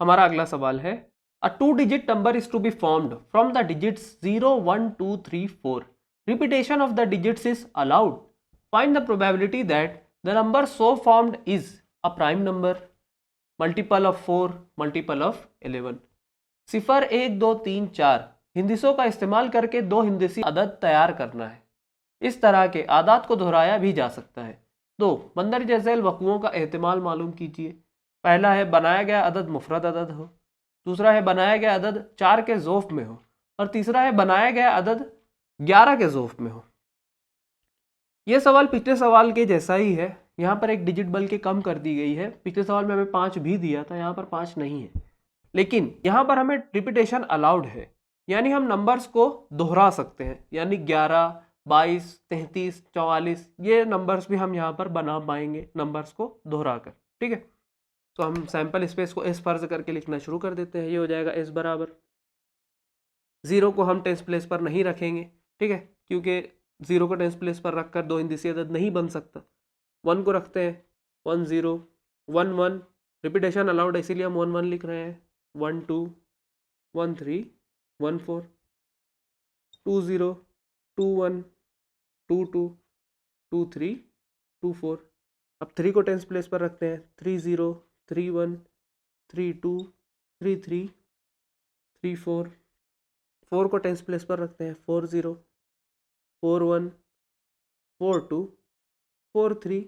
हमारा अगला सवाल है, अ 2-digit number is to be formed from the digits 0, 1, 2, 3, 4. Repetition of the digits is allowed. Find the probability that the number so formed is a prime number, multiple of 4, multiple of 11. 0, 1, 2, 3, 4 हिंदिसों का इस्तेमाल करके दो हिंदिसी अदद तैयार करना है। इस तरह के आदात को दोहराया भी जा सकता है। दो मंदरजा झैल वक़ुओं का एहतिमाल मालूम कीजिए। पहला है बनाया गया अदद मुफरद अदद हो, दूसरा है बनाया गया अदद 4 के ज़ोफ़ में हो, और तीसरा है बनाया गया अदद 11 के ज़ोफ़ में हो। यह सवाल पिछले सवाल के जैसा ही है। यहाँ पर एक डिजिट बल्कि कम कर दी गई है। पिछले सवाल में हमें 5 भी दिया था, यहाँ पर 5 नहीं है, लेकिन यहाँ पर हमें रिपीटेशन अलाउड है, यानी हम नंबर्स को दोहरा सकते हैं। यानी 11, 22, 33, 44 ये नंबर्स भी हम यहाँ पर बना पाएंगे नंबर्स को दोहरा कर। ठीक है, तो हम सैंपल स्पेस को एस फर्ज करके लिखना शुरू कर देते हैं। ये हो जाएगा एस बराबर 0 को हम टेंस प्लेस पर नहीं रखेंगे, ठीक है, क्योंकि 0 को टेंस प्लेस पर रखकर दो हिंदिसी अदद नहीं बन सकता। 1 को रखते हैं, 1 0 1 1 रिपीटेशन अलाउड है, इसीलिए हम 1 1 लिख रहे हैं। 1 2 1 3 1 4 2 0 2 1 2 2 2 3 2 4। अब 3 को टेंस प्लेस पर रखते हैं, 3 0 3 1 3 2 3 3 3 4। 4 को टेंस प्लेस पर रखते हैं, 4 0 4 1 4 2 4 3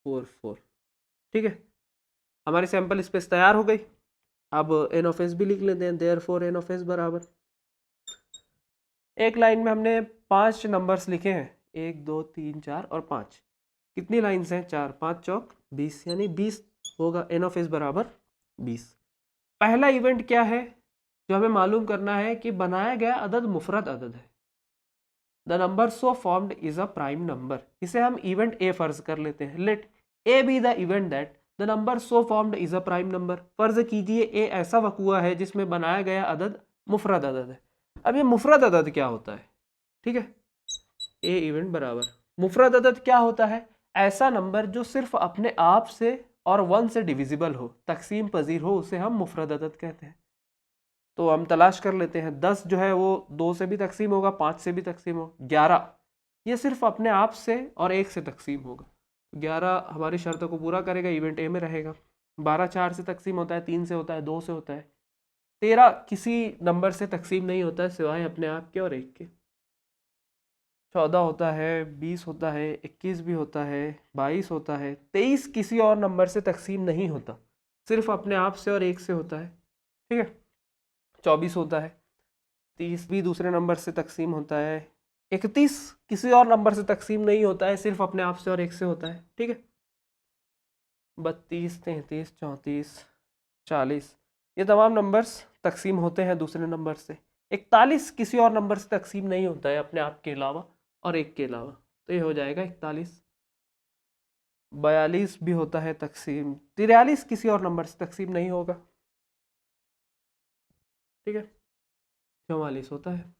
4 4। ठीक है, हमारी सैंपल स्पेस तैयार हो गई। अब एन ऑफ एस भी लिख लेते हैं। देयरफॉर एन ऑफ एस बराबर, एक लाइन में हमने 5 नंबर्स लिखे हैं, 1 2 3 4 और 5। कितनी लाइन्स हैं? 4, 5 चौक 20, यानी 20 होगा। एन ऑफ एस बराबर 20। पहला इवेंट क्या है जो हमें मालूम करना है कि बनाया गया अदद मुफरद अदद है। The number so formed is a prime number. इसे हम इवेंट ए फर्ज कर लेते हैं। Let A be the event that the number so formed is a prime number. फर्ज कीजिए ए ऐसा वक़ुआ है जिसमें बनाया गया अदद मुफरद अदद है। अब ये मुफरद अदद क्या होता है? ठीक है, ए इवेंट बराबर मुफरद अदद क्या होता है? ऐसा नंबर जो सिर्फ अपने आप से और 1 से डिविजिबल हो, तकसीम पजीर हो, उसे हम मुफरद अदद कहते हैं। तो हम तलाश कर लेते हैं। 10 जो है वो 2 से भी तकसीम होगा, 5 से भी तकसीम होगा। 11 ये सिर्फ अपने आप से और 1 से तकसीम होगा। 11 हमारी शर्तों को पूरा करेगा, इवेंट ए में रहेगा। 12 4 से तकसीम होता है, 3 से होता है, 2 से होता है। 13 किसी नंबर से तकसीम नहीं होता है सिवाय अपने आप के और 1 के। 14 होता है, 20 होता है, 21 भी होता है, 22 होता है। 23 किसी और नंबर से तकसीम नहीं होता, सिर्फ अपने आप से और 1 से होता है। ठीक है, 24 होता है। 30 भी दूसरे नंबर से तकसीम होता है। 31 किसी और नंबर से तकसीम नहीं होता है, सिर्फ अपने आप से और 1 से होता है। ठीक है, 32 33 34 40 ये तमाम नंबर्स तकसीम होते हैं दूसरे नंबर से। 41 किसी और नंबर से तकसीम नहीं होता है अपने आप के अलावा और 1 के अलावा, तो ये हो जाएगा 41। 42 भी होता है तकसीम। 43 किसी और नंबर से तकसीम नहीं होगा। ठीक है, 44 होता है।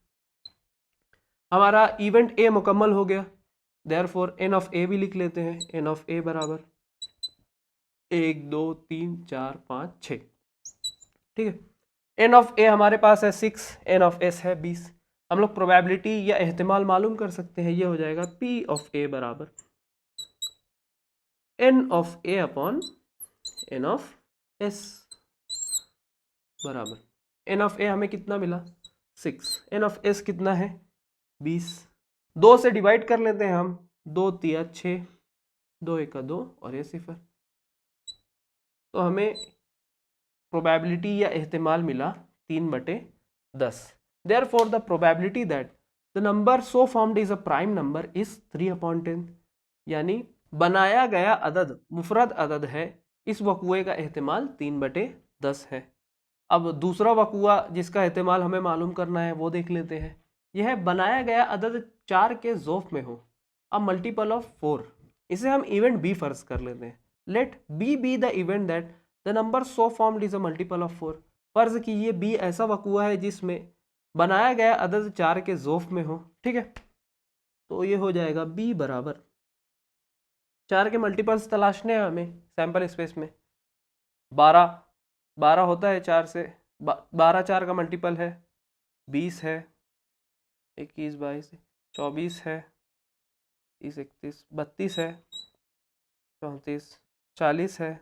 हमारा इवेंट ए मुकम्मल हो गया। देयरफॉर एन ऑफ ए भी लिख लेते हैं। एन ऑफ ए बराबर 1 2 3 4 5 6। ठीक है, एन ऑफ ए हमारे पास है 6, एन ऑफ एस है 20। हम लोग प्रोबेबिलिटी या एहतिमाल मालूम कर सकते हैं। ये हो जाएगा पी ऑफ ए बराबर N of A upon N of S बराबर एन ऑफ ए हमें कितना मिला? 6। एन ऑफ एस कितना है? 20। 2 से डिवाइड कर लेते हैं हम। 2 3 6, 2 1 2 और ये 0। तो हमें प्रोबेबिलिटी या एहतिमाल मिला 3/10। Therefore the probability that the number so formed is a prime number is 3/10। यानी बनाया गया अदद मुफरद अदद है, इस वक़ुए का एहतिमाल 3/10 है। अब दूसरा वक़ुआ जिसका एहतिमाल हमें मालूम करना है वो देख लेते हैं। यह है बनाया गया अदद 4 के ज़ोफ़ में हो, अ मल्टीपल ऑफ 4। इसे हम इवेंट बी फर्ज कर लेते हैं। Let B be the event that the number so formed is a multiple of 4। फर्ज कीजिए बी ऐसा वक़ुआ है जिसमें बनाया गया अदद 4 के ज़ोफ़ में हो। ठीक है, तो ये हो जाएगा बी बराबर 4 के मल्टीपल्स तलाशने हैं हमें सैंपल स्पेस में। 12 12 होता है 4 से, 12 4 का मल्टीपल है 20 है, 21 22 24 है, 30 31 32 है, 34 40 है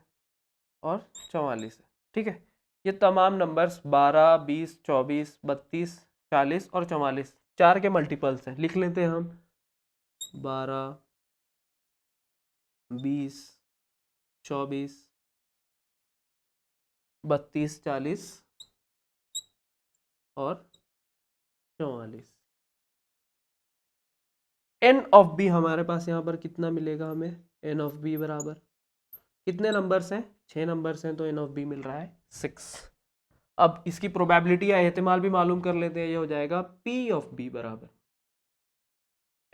और 44 है। ठीक है, ये तमाम नंबर्स 12 20 24 32 40 और 44 4 के मल्टीपल्स हैं। लिख लेते हैं हम 12 20 24 32 40 और 44। एन ऑफ बी हमारे पास यहाँ पर कितना मिलेगा हमें? एन ऑफ बी बराबर कितने नंबर्स हैं? 6 नंबर्स हैं, तो एन ऑफ बी मिल रहा है 6। अब इसकी प्रोबेबिलिटी या एहतिमाल भी मालूम कर लेते हैं। ये हो जाएगा पी ऑफ बी बराबर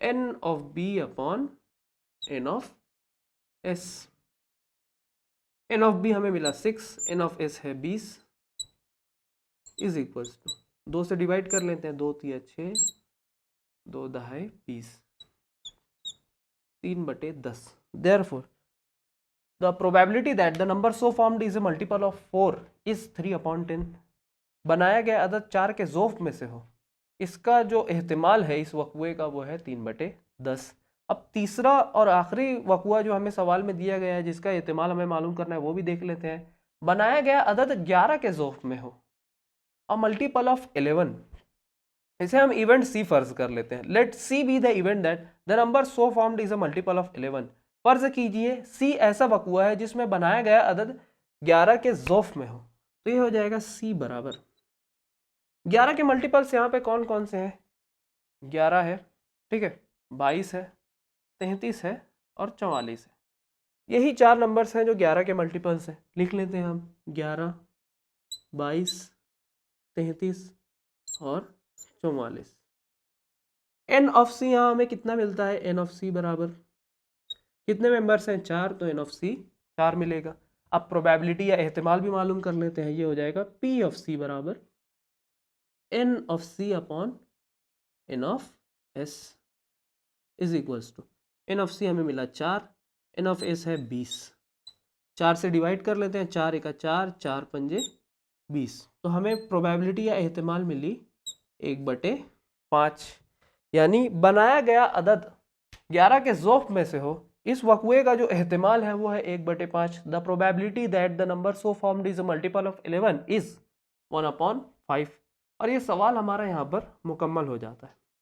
N of B upon N of S. N of B हमें मिला 6, एन ऑफ एस है 20 इज इक्वल्स टू 2 से डिवाइड कर लेते हैं, 2 3 6 2 दहाई 20 3/10। Therefore, the probability that the number so formed is a multiple of 4 is 3/10। बनाया गया अदद 4 के ज़ोफ में से हो, इसका जो एहतिमाल है इस वक़्वे का वो है 3/10। अब तीसरा और आखिरी वक़्वा जो हमें सवाल में दिया गया है जिसका एहतिमाल हमें मालूम करना है वो भी देख लेते हैं। बनाया गया अदद 11 के ज़ोफ में हो, अ मल्टीपल ऑफ 11। इसे हम इवेंट सी फर्ज कर लेते हैं। Let C be the event that the number so formed is a multiple of 11। फर्ज कीजिए सी ऐसा वक़्वा है जिसमें बनाया गया अदद 11 के ज़ोफ में हो, तो ये हो जाएगा सी बराबर 11 के मल्टीपल्स यहाँ पे कौन कौन से हैं? 11 है, ठीक है, 22 है, 33 है और 44 है। यही 4 नंबर्स हैं जो 11 के मल्टीपल्स हैं। लिख लेते हैं हम 11 22 33 और 44। एन ऑफ सी यहाँ हमें कितना मिलता है? एन ऑफ सी बराबर कितने मेंबर्स हैं? 4, तो एन ऑफ सी 4 मिलेगा। अब प्रोबेबिलिटी या एहतिमाल भी मालूम कर लेते हैं। ये हो जाएगा पी ऑफ सी बराबर N of C upon N of S is equals to N of C हमें मिला 4, एन ऑफ एस है 20। 4 से डिवाइड कर लेते हैं, 4 एका 4 4 पंजे 20। तो हमें प्रोबेबिलिटी या एहतिमाल मिली 1/5। यानी बनाया गया अदद 11 के ज़ोफ में से हो, इस वक़्वे का जो एहतिमाल है वो है 1/5। The probability that the number so formed is a multiple of 11 is 1/5। और ये सवाल हमारा यहाँ पर मुकम्मल हो जाता है।